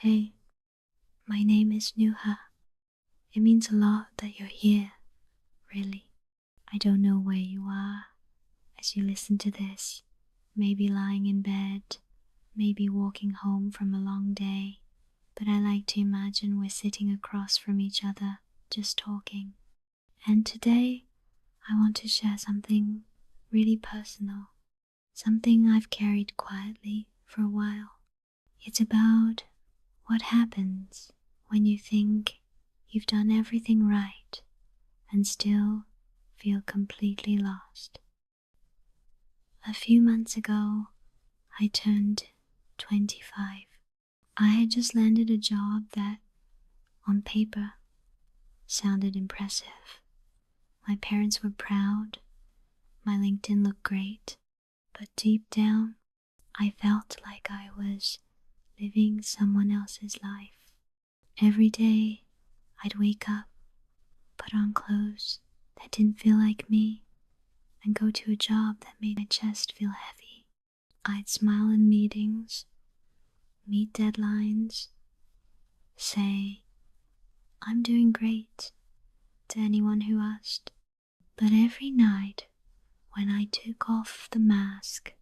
Hey, my name is Nuha. It means a lot that you're here, really. I don't know where you are as you listen to this. Maybe lying in bed, maybe walking home from a long day, but I like to imagine we're sitting across from each other, just talking. And today, I want to share something really personal, something I've carried quietly for a while. It's about what happens when you think you've done everything right and still feel completely lost. A few months ago, I turned 25. I had just landed a job that, on paper, sounded impressive. My parents were proud, my LinkedIn looked great, but deep down, I felt like I was living someone else's life. Every day, I'd wake up, put on clothes that didn't feel like me, and go to a job that made my chest feel heavy. I'd smile in meetings, meet deadlines, say, "I'm doing great," to anyone who asked. But every night, when I took off the mask,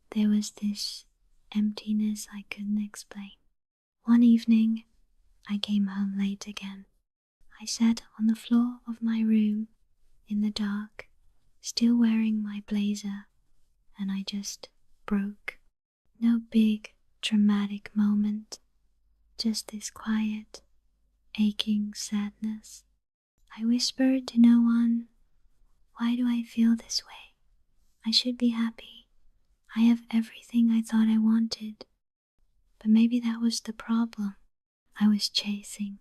there was this emptiness I couldn't explain. One evening, I came home late again. I sat on the floor of my room in the dark, still wearing my blazer, and I just broke. No big, dramatic moment, just this quiet, aching sadness. I whispered to no one, "Why do I feel this way? I should be happy. I have everything I thought I wanted." But maybe that was the problem. I was chasing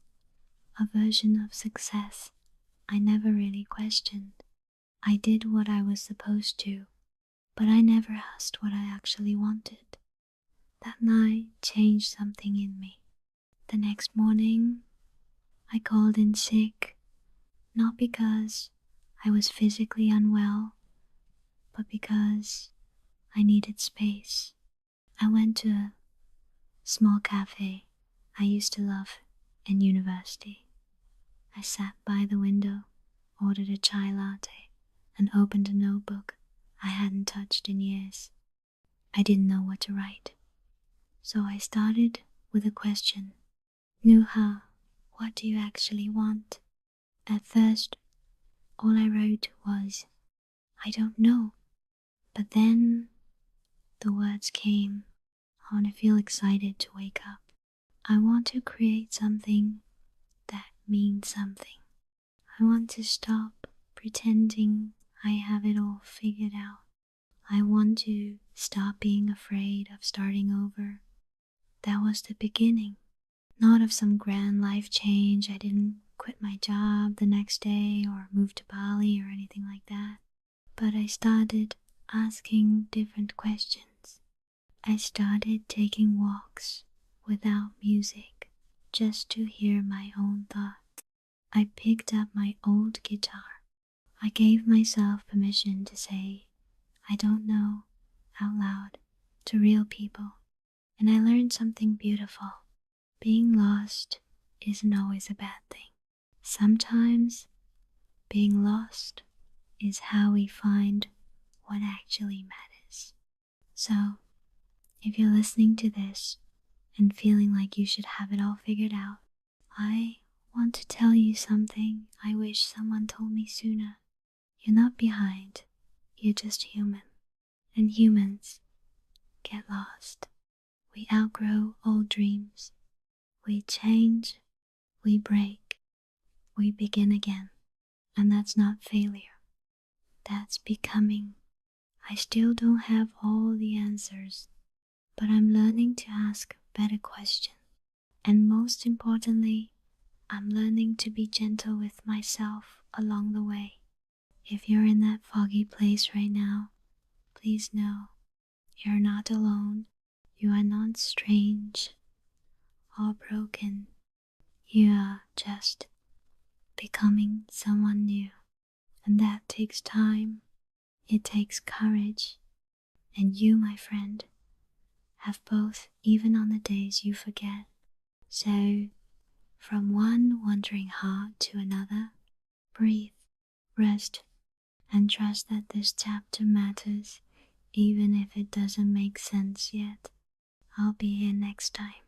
a version of success I never really questioned. I did what I was supposed to, but I never asked what I actually wanted. That night changed something in me. The next morning, I called in sick, not because I was physically unwell, but because I needed space. I went to a small cafe I used to love in university. I sat by the window, ordered a chai latte, and opened a notebook I hadn't touched in years. I didn't know what to write, so I started with a question. "Nuha, what do you actually want?" At first, all I wrote was, "I don't know." But then the words came. I want to feel excited to wake up. I want to create something that means something. I want to stop pretending I have it all figured out. I want to stop being afraid of starting over. That was the beginning. Not of some grand life change. I didn't quit my job the next day or move to Bali or anything like that. But I started asking different questions. I started taking walks without music, just to hear my own thoughts. I picked up my old guitar. I gave myself permission to say, "I don't know," out loud to real people. And I learned something beautiful. Being lost isn't always a bad thing. Sometimes being lost is how we find what actually matters. So, if you're listening to this and feeling like you should have it all figured out, I want to tell you something I wish someone told me sooner. You're not behind, you're just human. And humans get lost. We outgrow old dreams. We change, we break, we begin again. And that's not failure. That's becoming. I still don't have all the answers, but I'm learning to ask better questions. And most importantly, I'm learning to be gentle with myself along the way. If you're in that foggy place right now, please know you're not alone. You are not strange or broken. You are just becoming someone new. And that takes time. It takes courage. And you, my friend, have both, even on the days you forget. So, from one wandering heart to another, breathe, rest, and trust that this chapter matters, even if it doesn't make sense yet. I'll be here next time,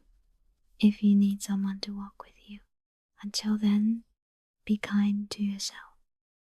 if you need someone to walk with you. Until then, be kind to yourself.